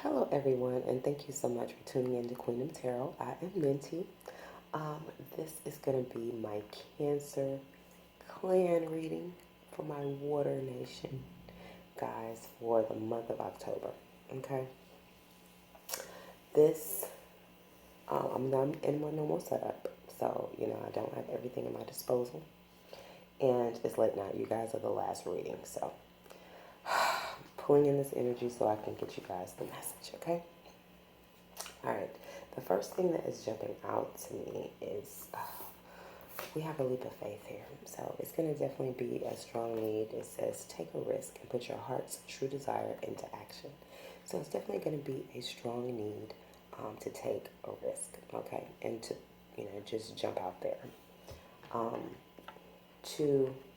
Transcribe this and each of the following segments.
Hello, everyone, and thank you so much for tuning in to Queendom Tarot. I am Minty. This is going to be my Cancer clan reading for my Water Nation, guys, for the month of October. Okay, this I'm not in my normal setup, so I don't have everything at my disposal, and it's late night. You guys are the last reading, so pulling in this energy so I can get you guys the message. Okay. All right, the first thing that is jumping out to me is we have a leap of faith here. So it's going to definitely be a strong need. It says take a risk and put your heart's true desire into action. So it's definitely going to be a strong need to take a risk, okay, and to, just jump out there. Hold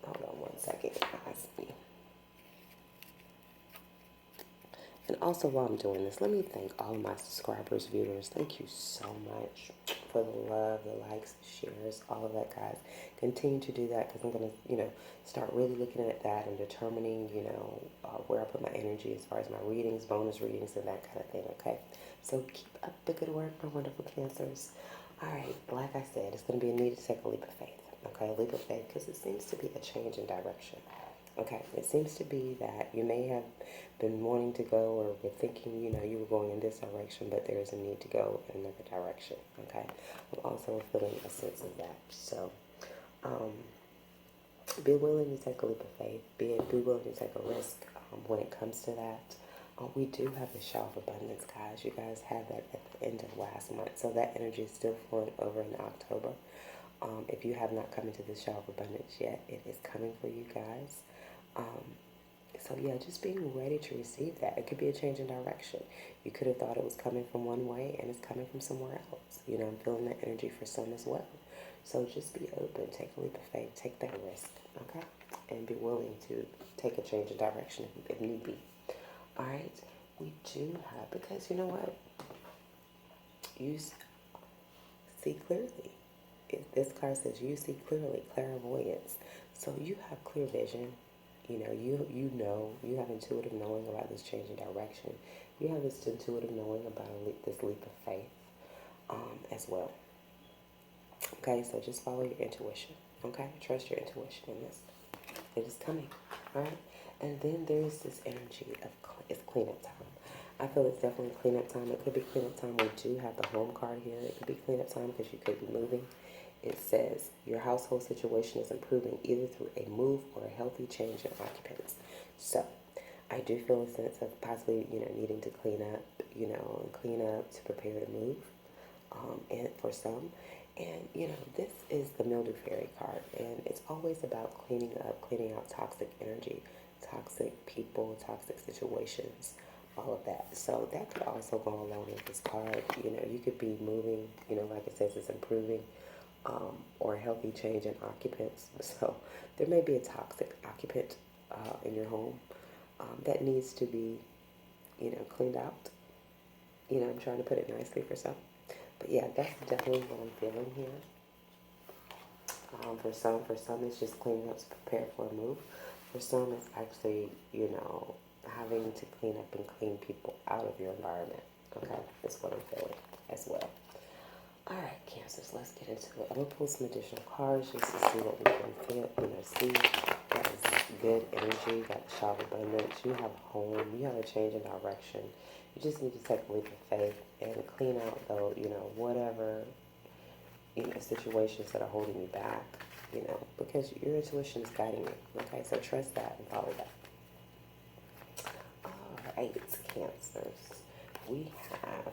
on one second, guys. And also, while I'm doing this, let me thank all of my subscribers, viewers. Thank you so much for the love, the likes, the shares, all of that, guys. Continue to do that because I'm going to, start really looking at that and determining, where I put my energy as far as my readings, bonus readings, and that kind of thing, okay? So keep up the good work, my wonderful Cancers. All right, like I said, it's going to be a need to take a leap of faith, okay? A leap of faith because it seems to be a change in direction. Okay, it seems to be that you may have been wanting to go or were thinking, you were going in this direction, but there is a need to go in another direction. Okay, I'm also feeling a sense of that. So, be willing to take a leap of faith. Be willing to take a risk when it comes to that. We do have the shower of abundance, guys. You guys had that at the end of last month, so that energy is still flowing over in October. If you have not come into the shower of abundance yet, it is coming for you guys. So yeah, just being ready to receive that. It could be a change in direction. You could have thought it was coming from one way and it's coming from somewhere else. I'm feeling that energy for some as well. So just be open, take a leap of faith, take that risk, okay? And be willing to take a change in direction if need be. All right, we do have, because you know what? You see clearly. This card says you see clearly, clairvoyance. So you have clear vision. You have intuitive knowing about this change in direction. You have this intuitive knowing about this leap of faith as well. Okay, so just follow your intuition. Okay, trust your intuition in this. It is coming. All right, and then there's this energy of it's cleanup time. I feel it's definitely cleanup time. It could be cleanup time. We do have the home card here. It could be cleanup time because you could be moving. It says your household situation is improving either through a move or a healthy change in occupants. So I do feel a sense of possibly, needing to clean up, and clean up to prepare to move, and for some. And, this is the Mildew Fairy card, and it's always about cleaning up, cleaning out toxic energy, toxic people, toxic situations, all of that. So that could also go along with this card. You could be moving, like it says, it's improving, or a healthy change in occupants. So there may be a toxic occupant in your home that needs to be, cleaned out. I'm trying to put it nicely for some. But yeah, that's definitely what I'm feeling here. For some, it's just cleaning up to prepare for a move. For some, it's actually, having to clean up and clean people out of your environment. Okay, that's what I'm feeling as well. All right, Cancers, let's get into it. I'm going to pull some additional cards just to see what we can feel, see. That is good energy. You got the shower of abundance. You have home. You have a change in direction. You just need to take a leap of faith and clean out, though, whatever, situations that are holding you back, because your intuition is guiding you. Okay, so trust that and follow that. All right, Cancers. We have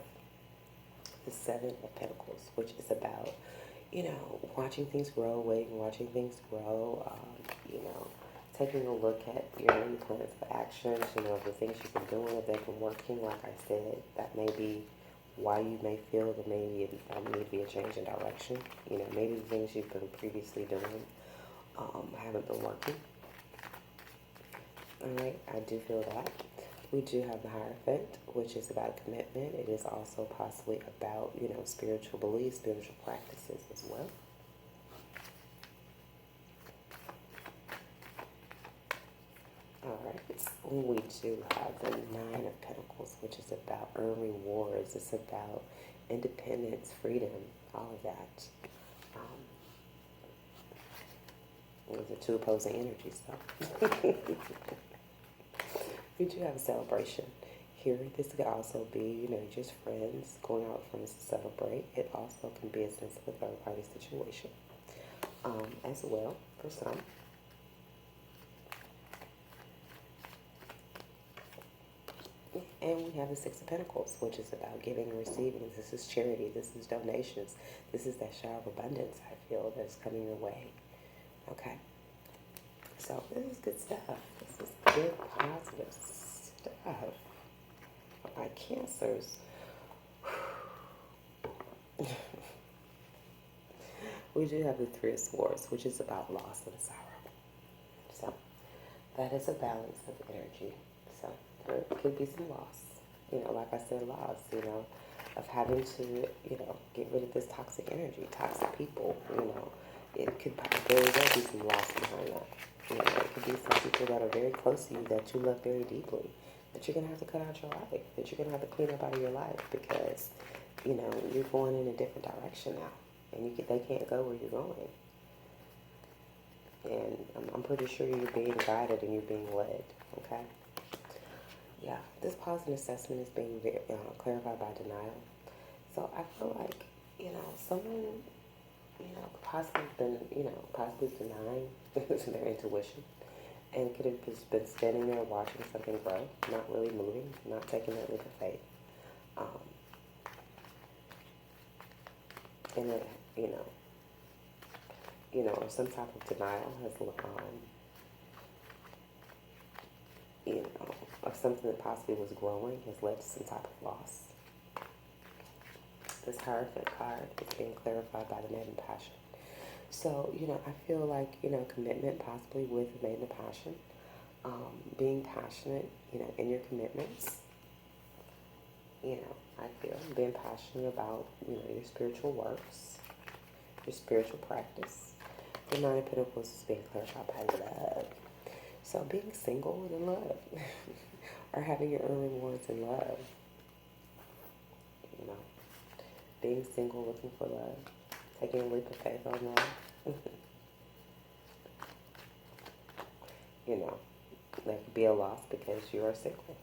the Seven of Pentacles, which is about, watching things grow, watching things grow, taking a look at your plans for action, the things you've been doing, if they've been working, like I said, that may be why you may feel that maybe it need to be a change in direction. Maybe the things you've been previously doing haven't been working. All right, I do feel that. We do have the Hierophant, which is about commitment. It is also possibly about, spiritual beliefs, spiritual practices as well. All right, we do have the Nine of Pentacles. Pentacles, which is about earned rewards. It's about independence, freedom, all of that. Those are two opposing energies, though. We do have a celebration here. This could also be, just friends going out with friends to celebrate. It also can be a sense of a third party situation as well for some. And we have the Six of Pentacles, which is about giving and receiving. This is charity. This is donations. This is that shower of abundance, I feel, that's coming your way. Okay? So this is good stuff. This is good, positive stuff. For my Cancers. We do have the Three of Swords, which is about loss and sorrow. So that is a balance of energy. So there could be some loss. Like I said, loss, of having to, get rid of this toxic energy, toxic people, It could very well be some loss behind that. It could be some people that are very close to you that you love very deeply, that you're going to have to cut out your life, that you're going to have to clean up out of your life because, you're going in a different direction now. And they can't go where you're going. And I'm pretty sure you're being guided and you're being led, okay? Yeah, this positive assessment is being clarified by denial. So I feel like, someone, possibly been, possibly denying their intuition and could have just been standing there watching something grow, not really moving, not taking that leap of faith. And it, or some type of denial has, of something that possibly was growing has led to some type of loss. This Hierophant card is being clarified by the Maiden Passion. So, I feel like, commitment possibly with the Maiden Passion, being passionate, in your commitments, I feel being passionate about, your spiritual works, your spiritual practice. The Nine of Pentacles is being clarified by love. So being single and in love, or having your own rewards in love, being single, looking for love, taking a leap of faith on love. That could be a loss because you are single.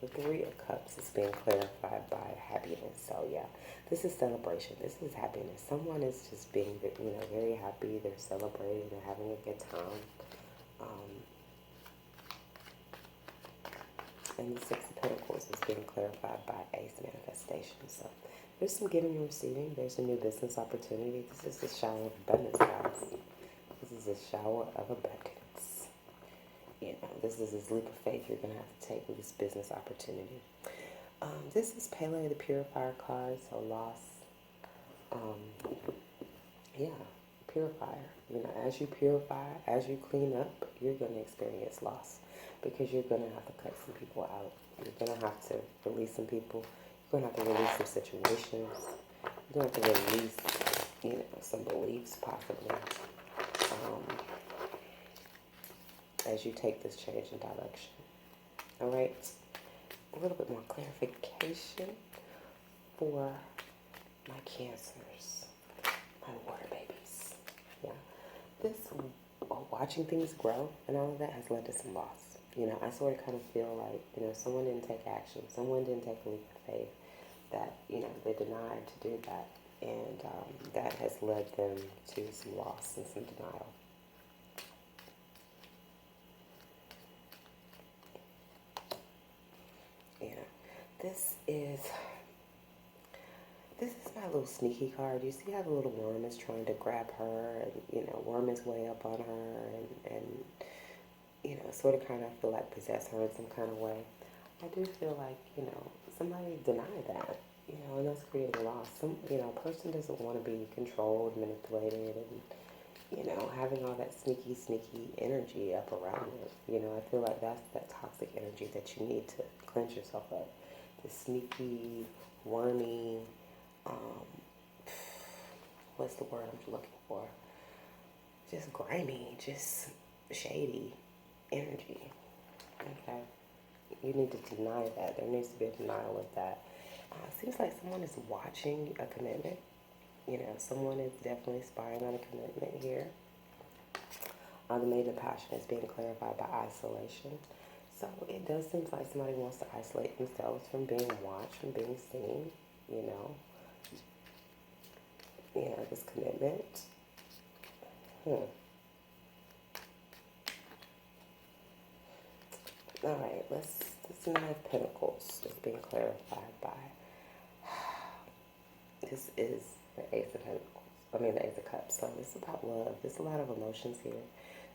The Three of Cups is being clarified by happiness. So yeah, this is celebration. This is happiness. Someone is just being, very happy. They're celebrating. They're having a good time. And the Six of Pentacles is being clarified by Ace Manifestation. So there's some giving and receiving. There's a new business opportunity. This is the shower of abundance, guys. This is a shower of abundance. This is this leap of faith you're going to have to take with this business opportunity. This is Pele the Purifier card, so loss. Purifier. As you purify, as you clean up, you're going to experience loss because you're going to have to cut some people out. You're going to have to release some people. You're going to have to release some situations. You're going to have to release, some beliefs possibly. As you take this change in direction. All right, a little bit more clarification for my Cancers, my water babies. Yeah, this watching things grow and all of that has led to some loss. I sort of kind of feel like, someone didn't take action, someone didn't take a leap of faith, that, they denied to do that, and that has led them to some loss and some denial. This is my little sneaky card. You see how the little worm is trying to grab her and, worm his way up on her and sort of kind of feel like possess her in some kind of way. I do feel like, somebody denied that, and that's creating loss. A person doesn't want to be controlled, manipulated, and, having all that sneaky energy up around it. I feel like that's that toxic energy that you need to cleanse yourself of. The sneaky, wormy, what's the word I'm looking for? Just grimy, just shady energy. Okay. You need to deny that. There needs to be a denial of that. Seems like someone is watching a commitment. Someone is definitely spying on a commitment here. The maiden passion is being clarified by isolation. So it does seem like somebody wants to isolate themselves from being watched, from being seen, you know. This commitment. All right, this Nine of Pentacles is being clarified by, this is the Ace of Pentacles. The Ace of Cups. So this is about love. There's a lot of emotions here.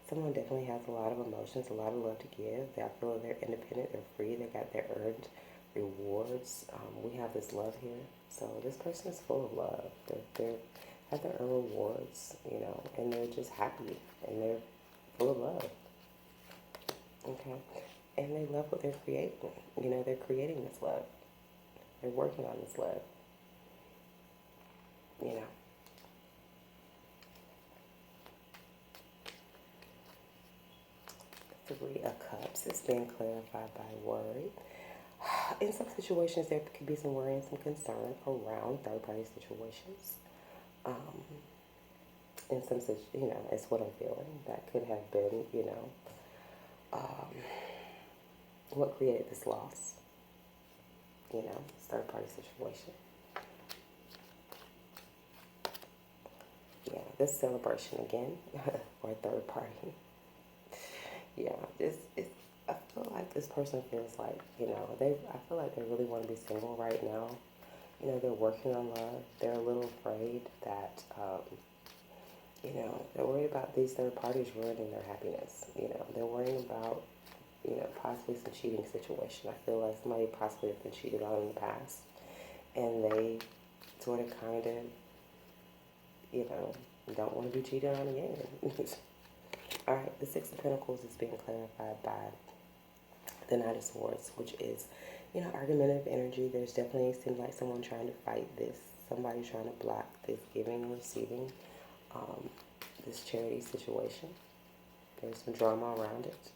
Someone definitely has a lot of emotions, a lot of love to give. I feel like they're independent, they're free, they got their earned rewards. We have this love here. So this person is full of love. They have their own rewards, and they're just happy and they're full of love. Okay. And they love what they're creating. They're creating this love. They're working on this love. Three of Cups is being clarified by worry. In some situations, there could be some worry and some concern around third-party situations. In some, it's what I'm feeling. That could have been, what created this loss. This third-party situation. Yeah, this celebration again, or third party. Yeah, I feel like this person feels like, I feel like they really want to be single right now. They're working on love. They're a little afraid that, they're worried about these third parties ruining their happiness. They're worrying about, possibly some cheating situation. I feel like somebody possibly has been cheated on in the past. And they sort of kind of, don't want to be cheated on again. All right, the Six of Pentacles is being clarified by the Knight of Swords, which is, argumentative energy. There's definitely seems like someone trying to fight this. Somebody trying to block this giving and receiving, this charity situation. There's some drama around it.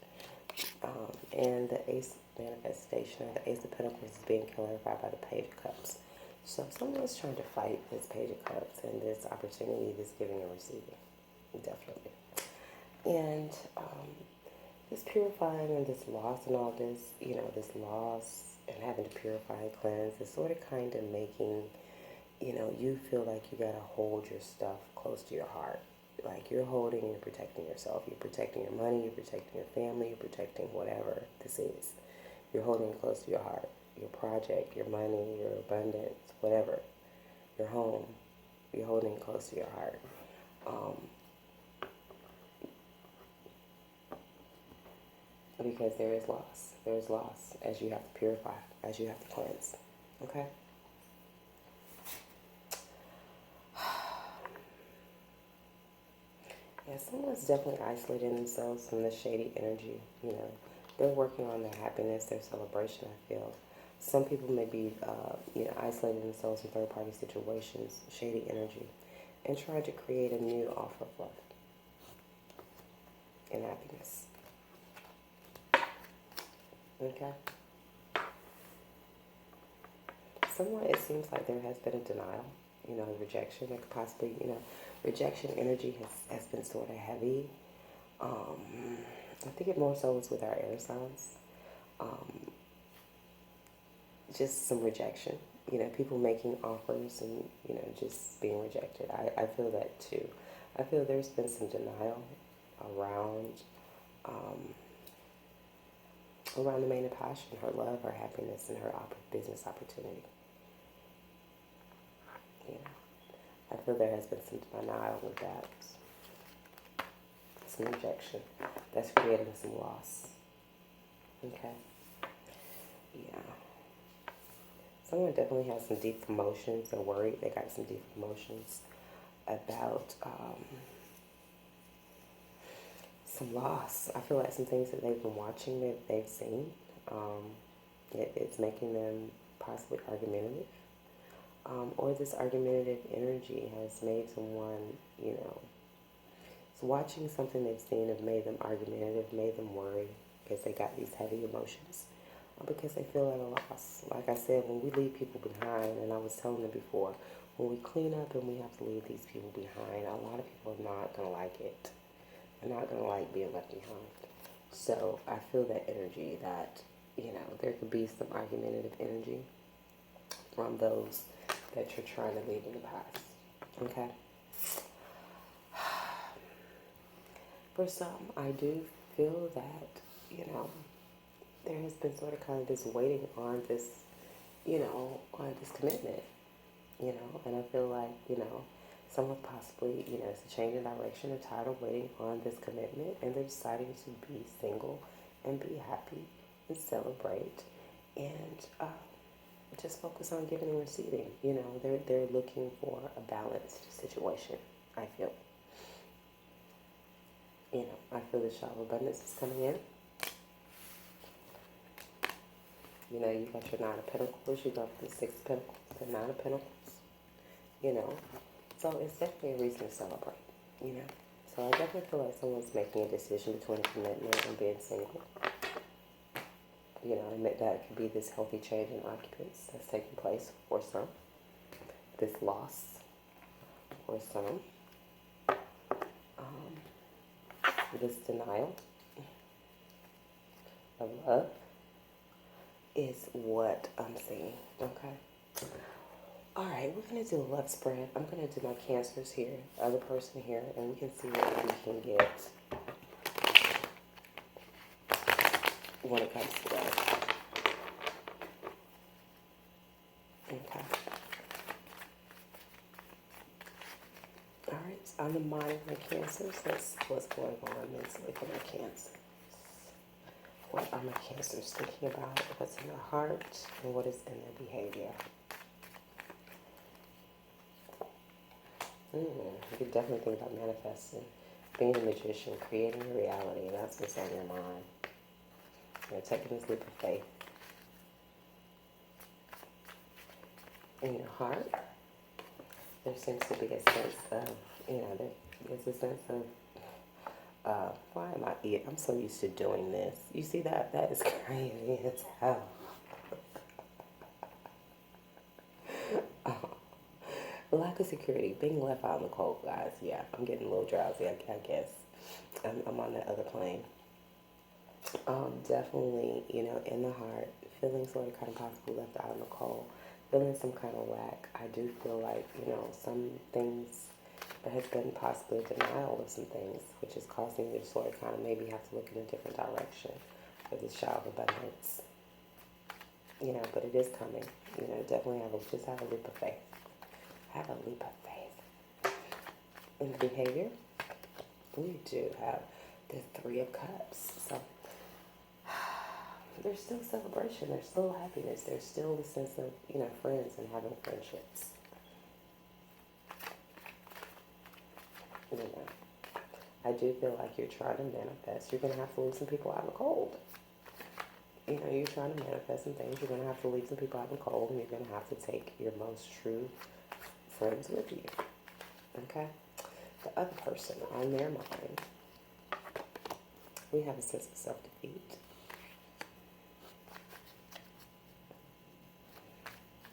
And the Ace manifestation, or the Ace of Pentacles, is being clarified by the Page of Cups. So someone's trying to fight this Page of Cups and this opportunity, this giving and receiving. Definitely. And this purifying and this loss and all this, this loss and having to purify and cleanse is sort of kind of making, you feel like you got to hold your stuff close to your heart. Like you're holding and protecting yourself. You're protecting your money, you're protecting your family, you're protecting whatever this is. You're holding it close to your heart. Your project, your money, your abundance, whatever. Your home, you're holding it close to your heart. Because there is loss. There is loss as you have to purify, as you have to cleanse. Okay? Yeah, someone's definitely isolating themselves from the shady energy. They're working on their happiness, their celebration, I feel. Some people may be, isolating themselves from third-party situations, shady energy, and trying to create a new offer of love and happiness. Okay. Somewhat it seems like there has been a denial, rejection. Like possibly, rejection energy has been sort of heavy. I think it more so is with our air signs. Just some rejection. People making offers and, just being rejected. I feel that too. I feel there's been some denial around the main passion, her love, her happiness, and her business opportunity. I feel there has been some denial with that. Some rejection. That's creating some loss. Okay? Yeah. Someone definitely has some deep emotions. They're worried. They got some deep emotions about some loss. I feel like some things that they've been watching, that they've seen, it's making them possibly argumentative. Or this argumentative energy has made someone, watching something they've seen have made them argumentative, made them worry because they got these heavy emotions. because they feel at a loss. Like I said, when we leave people behind, and I was telling them before, when we clean up and we have to leave these people behind, a lot of people are not going to like it. They're not going to like being left behind. So I feel that energy that, there could be some argumentative energy from those that you're trying to leave in the past. Okay? For some, I do feel that, there has been sort of kind of this waiting on this, on this commitment, and I feel like, someone possibly, it's a change in direction, they're tired of waiting on this commitment, and they're deciding to be single and be happy and celebrate and just focus on giving and receiving. They're looking for a balanced situation, I feel. I feel the shower of abundance is coming in. You got your Nine of Pentacles, you got the Six of Pentacles, the Nine of Pentacles, So it's definitely a reason to celebrate, So I definitely feel like someone's making a decision between commitment and being single. And that could be this healthy change in occupants that's taking place for some. This loss for some. This denial of love is what I'm seeing, okay? All right, we're going to do a love spread. I'm going to do my Cancers here, the other person here, and we can see what we can get when it comes to that. Okay. All right, on the mind of my Cancers, let's see what's going on mentally for my Cancers. What are my Cancers thinking about? What's in their heart and what is in their behavior? You could definitely think about manifesting, being a magician, creating a reality. That's what's on your mind. Taking this leap of faith. In your heart, there seems to be a sense of, there's a sense of, why am I eating? I'm so used to doing this. You see that? That is crazy as hell. Lack of security, being left out in the cold, guys. Yeah, I'm getting a little drowsy, I guess. I'm on that other plane. Definitely, in the heart, feeling sort of kind of possibly left out in the cold, feeling some kind of lack. I do feel like, some things, there has been possibly a denial of some things, which is causing you to sort of kind of maybe have to look in a different direction for this shower of abundance. But it is coming. Definitely just have a leap of faith. Have a leap of faith. In the behavior, we do have the Three of Cups. So there's still celebration, there's still happiness, there's still the sense of, friends and having friendships. I do feel like you're trying to manifest. You're going to have to leave some people out in the cold. You're trying to manifest some things. You're going to have to leave some people out in the cold, and you're going to have to take your most true friends with you. Okay? The other person, on their mind, we have a sense of self-defeat.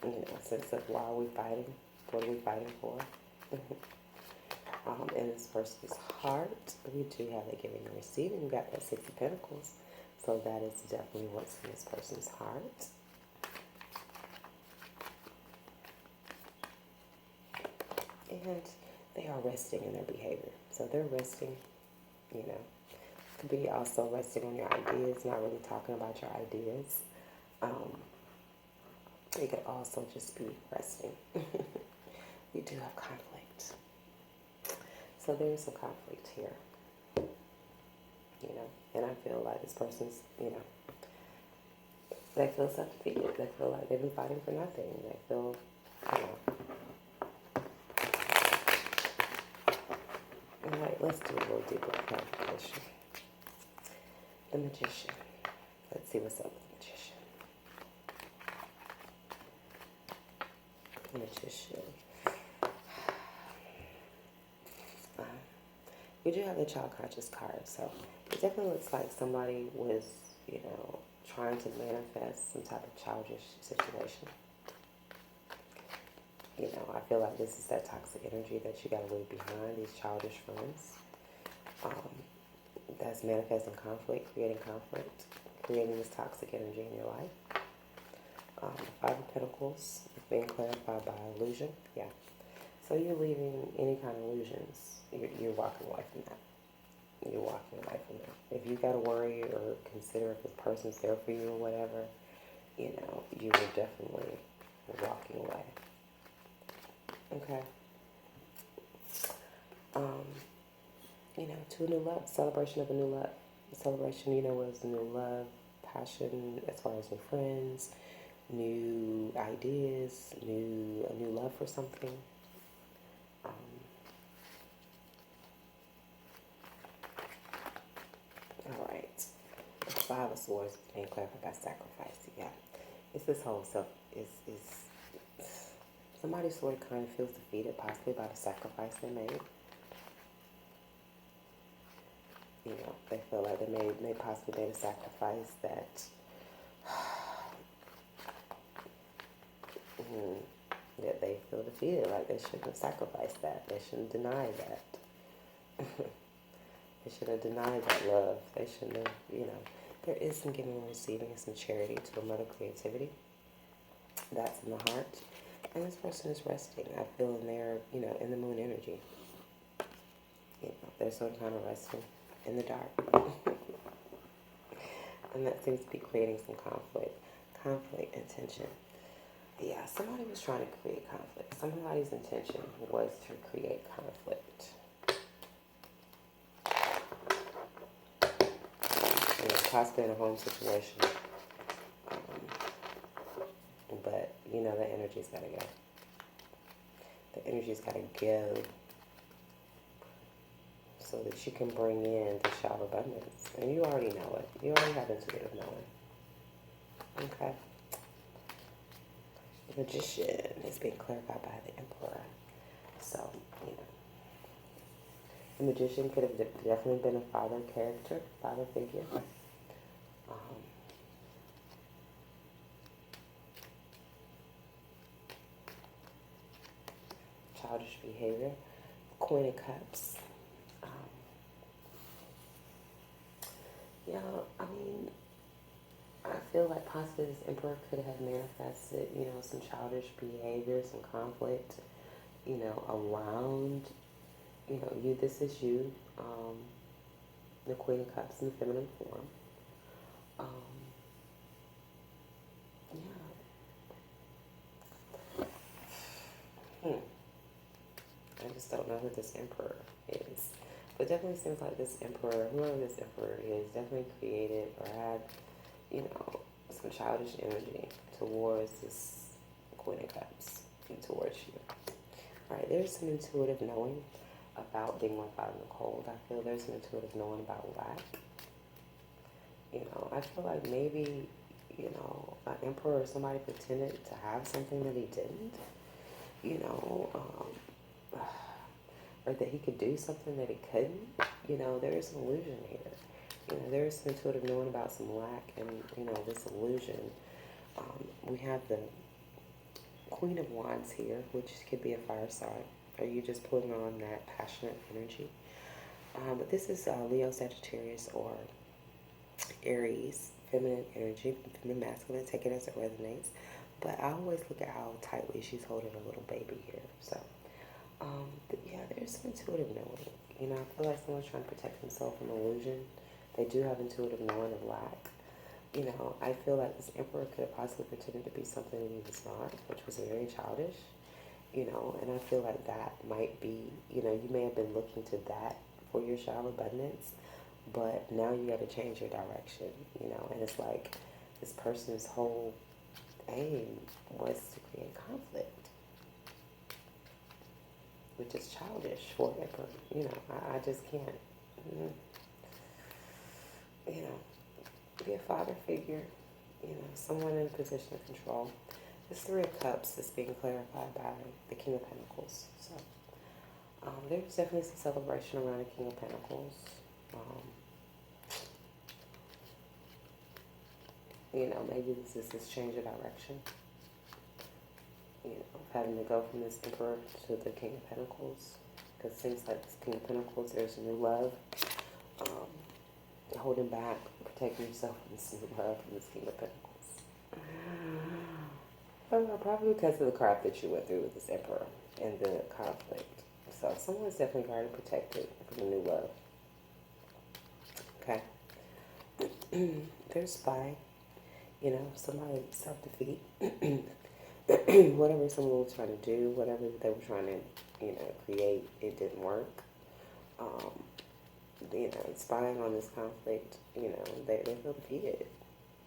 A sense of why are we fighting? What are we fighting for? In this person's heart, we do have that giving and receiving. We got that Six of Pentacles. So that is definitely what's in this person's heart. And they are resting in their behavior. So they're resting, Could be also resting on your ideas, not really talking about your ideas. It could also just be resting. We do have conflict. So there is some conflict here. And I feel like this person's, they feel self-defeated. They feel like they've been fighting for nothing. They feel, All right, let's do a little deeper clarification. The Magician. Let's see what's up with the Magician. The Magician. We do have the child conscious card, so it definitely looks like somebody was, trying to manifest some type of childish situation. You know, I feel like this is that toxic energy that you got to leave behind, these childish friends. That's manifesting conflict, creating this toxic energy in your life. Five of Pentacles being clarified by illusion. Yeah. So you're leaving any kind of illusions. You're walking away from that. You're walking away from that. If you got to worry or consider if this person's there for you or whatever, you know, you are definitely walking away. Okay. You know, to a new love, celebration of a new love. Celebration, you know, was new love, passion, as far as new friends, new ideas, a new love for something. All right. Five of Swords being clarified by sacrifice. Yeah. It's this whole self, is somebody sort of kind of feels defeated, possibly by the sacrifice they made. You know, they feel like they possibly made a sacrifice that that they feel defeated, like they shouldn't have sacrificed that. They shouldn't deny that. They should have denied that love. They shouldn't have, you know. There is some giving and receiving, some charity to promote creativity. That's in the heart. And this person is resting. I feel in their, you know, in the moon energy. You know, they're sort of kind of resting in the dark. And that seems to be creating some conflict and tension. Yeah, somebody was trying to create conflict. Somebody's intention was to create conflict. You know, possibly in a home situation. But, you know, the energy's got to go. The energy's got to go so that you can bring in the shower of abundance. And you already know it. You already have intuitive knowing. Okay. The Magician is being clarified by the Emperor. So, you know. The Magician could have definitely been a father character, father figure. Childish behavior. Queen of Cups. Yeah, I mean, I feel like possibly this Emperor could have manifested, you know, some childish behavior, some conflict, you know, around, you know, you, this is you, the Queen of Cups in the feminine form. I just don't know who this Emperor is. But definitely seems like this Emperor, whoever this Emperor is, definitely created or had, you know, some childish energy towards this Queen of Cups and towards you. All right, there's some intuitive knowing about being left out in the cold. I feel there's some intuitive knowing about lack. You know, I feel like maybe, you know, an Emperor or somebody pretended to have something that he didn't. You know, or that he could do something that he couldn't. You know, there is an illusion here. You know, there is some intuitive knowing about some lack and, you know, this illusion. We have the Queen of Wands here, which could be a fire sign. Are you just pulling on that passionate energy? But this is Leo, Sagittarius, or Aries, feminine energy, feminine masculine. Take it as it resonates. But I always look at how tightly she's holding a little baby here. So, but yeah, there's some intuitive knowing. You know, I feel like someone's trying to protect themselves from illusion. They do have intuitive knowing of lack. You know, I feel like this Emperor could have possibly pretended to be something that he was not, which was very childish. You know, and I feel like that might be, you know, you may have been looking to that for your shower abundance, but now you got to change your direction, you know, and it's like this person's whole aim was to create conflict, which is childish for an Emperor. You know, I just can't, you know, be a father figure, you know, someone in a position of control. This Three of Cups is being clarified by the King of Pentacles. So there's definitely some celebration around the King of Pentacles. You know, maybe this is this change of direction. You know, having to go from this Emperor to the King of Pentacles. Because it seems like this King of Pentacles, there's a new love. Holding back, protecting yourself from this new love from this King of Pentacles. Probably because of the crap that you went through with this Emperor and the conflict. So someone's definitely guarded and protected from a new love. Okay. There's spy. You know, somebody self-defeat. Whatever someone was trying to do, whatever they were trying to, you know, create, it didn't work. You know, spying on this conflict, you know, they feel defeated.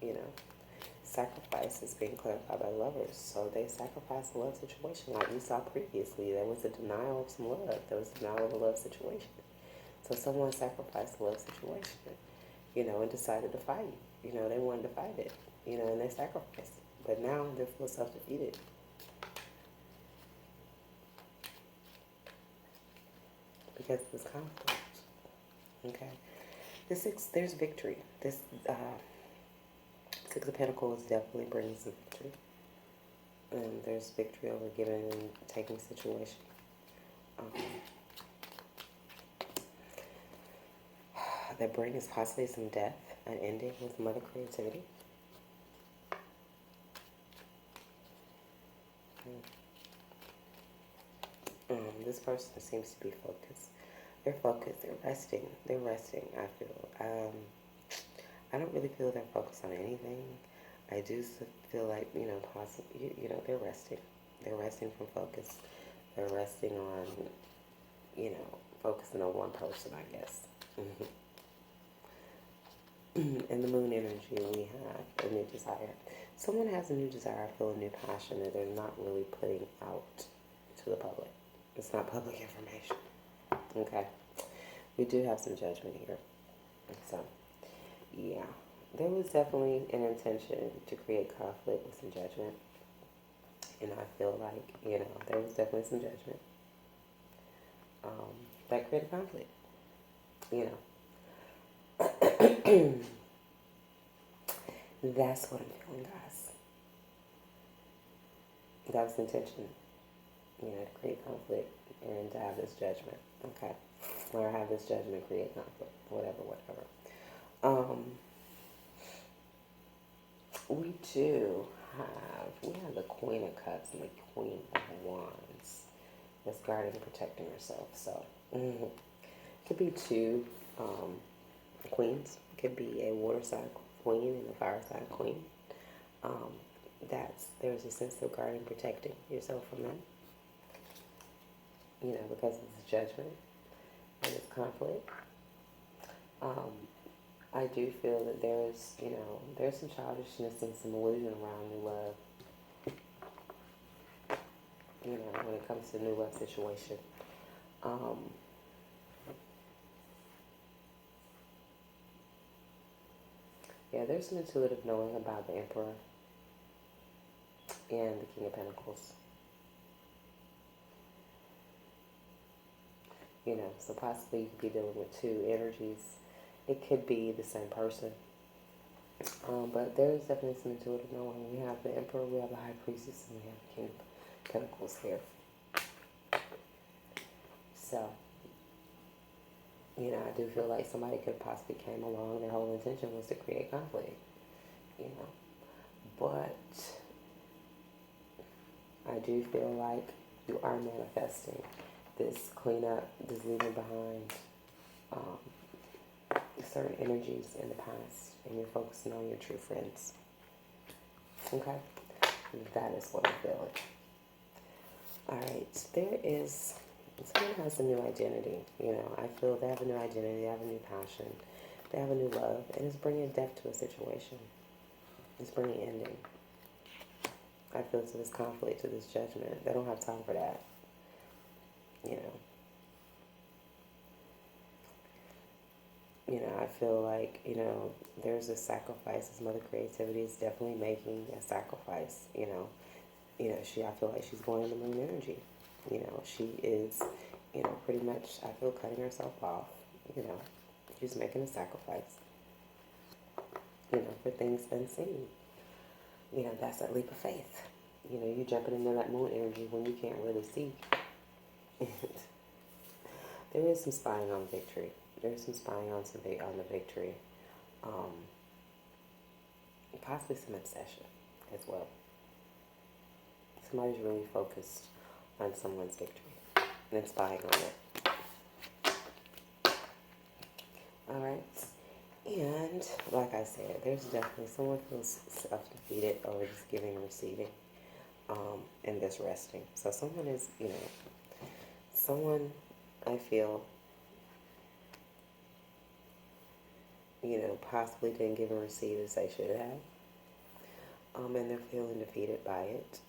You know, sacrifice is being clarified by lovers. So they sacrificed the love situation. Like we saw previously, there was a denial of some love. There was denial of a love situation. So someone sacrificed the love situation, you know, and decided to fight. You know, they wanted to fight it, you know, and they sacrificed it. But now they feel self-defeated. Because of this conflict. Okay. There's victory. This Six of Pentacles definitely brings the victory. And there's victory over giving and taking situation. That brings possibly some death, an ending with mother creativity. This person seems to be focused. They're focused. They're resting. I feel. I don't really feel they're focused on anything. I do feel like, you know, possibly, you know, they're resting. They're resting from focus. They're resting on, you know, focusing on one person, I guess. In the moon energy, we have a new desire. Someone has a new desire, I feel a new passion that they're not really putting out to the public. It's not public information. Okay. We do have some judgment here. So, yeah. There was definitely an intention to create conflict with some judgment. And I feel like, you know, there was definitely some judgment that created conflict. You know. That's what I'm feeling, guys. That was the intention, you know, to create conflict and to have this judgment, okay? Or have this judgment create conflict, whatever. We have the Queen of Cups and the Queen of Wands that's guarding and protecting herself. So, it could be two queens. It could be a water sign queen and a fire sign queen. There's a sense of guarding and protecting yourself from that. You know, because of this judgment and this conflict. I do feel that there's, you know, there's some childishness and some illusion around new love. You know, when it comes to new love situation. Yeah, there's some intuitive knowing about the Emperor and the King of Pentacles. You know, so possibly you could be dealing with two energies. It could be the same person. But there's definitely some intuitive knowing. We have the Emperor, we have the High Priestess, and we have the King of Pentacles here. So, you know, I do feel like somebody could possibly came along. Their whole intention was to create conflict. You know. But I do feel like you are manifesting this cleanup, this leaving behind certain energies in the past, and you're focusing on your true friends. Okay? That is what I'm feeling. Alright, someone has a new identity. You know, I feel they have a new identity, they have a new passion, they have a new love, and it's bringing death to a situation. It's bringing ending. I feel to this conflict, to this judgment. They don't have time for that. You know. You know, I feel like, you know, there's a sacrifice. This mother creativity is definitely making a sacrifice, you know. You know, I feel like she's going in the moon energy. You know, she is, you know, pretty much, I feel, cutting herself off. You know, she's making a sacrifice. for things unseen. That's that leap of faith. You jumping into that moon energy when you can't really see. There is some spying on victory. There's some spying on the victory. Um, Possibly some obsession as well. Somebody's really focused on someone's victory and spying on it. All right. And like I said, there's definitely someone feels self-defeated over just giving and receiving, and this resting. So someone is, someone I feel, possibly didn't give and receive as they should have. And they're feeling defeated by it.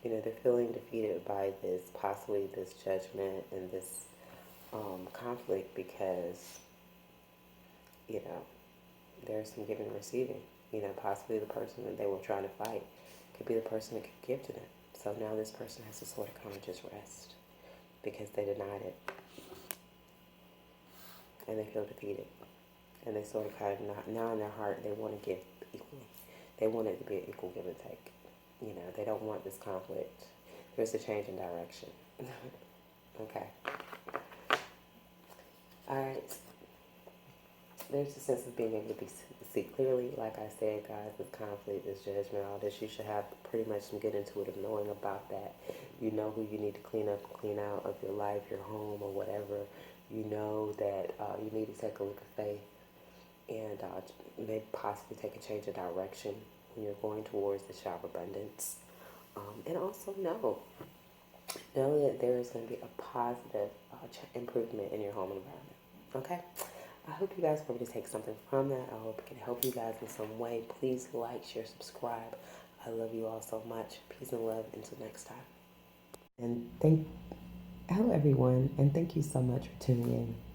They're feeling defeated by possibly this judgment and this conflict because, there's some giving and receiving. Possibly the person that they were trying to fight could be the person that could give to them. So now this person has to sort of come and just rest because they denied it. And they feel defeated. And they sort of kind of, now in their heart, they want to give equally. They want it to be an equal give and take. They don't want this conflict. There's a change in direction. Okay. All right. There's a sense of being able to see clearly. Like I said, guys, this conflict, this judgment, all this, you should have pretty much some good intuitive knowing about that. You know who you need to clean up and clean out of your life, your home, or whatever. You know that you need to take a look at faith and maybe possibly take a change of direction when you're going towards the shower of abundance. And also know that there is going to be a positive improvement in your home environment. Okay? I hope you guys were able to take something from that. I hope it can help you guys in some way. Please like, share, subscribe. I love you all so much. Peace and love. Until next time. And hello everyone, and thank you so much for tuning in.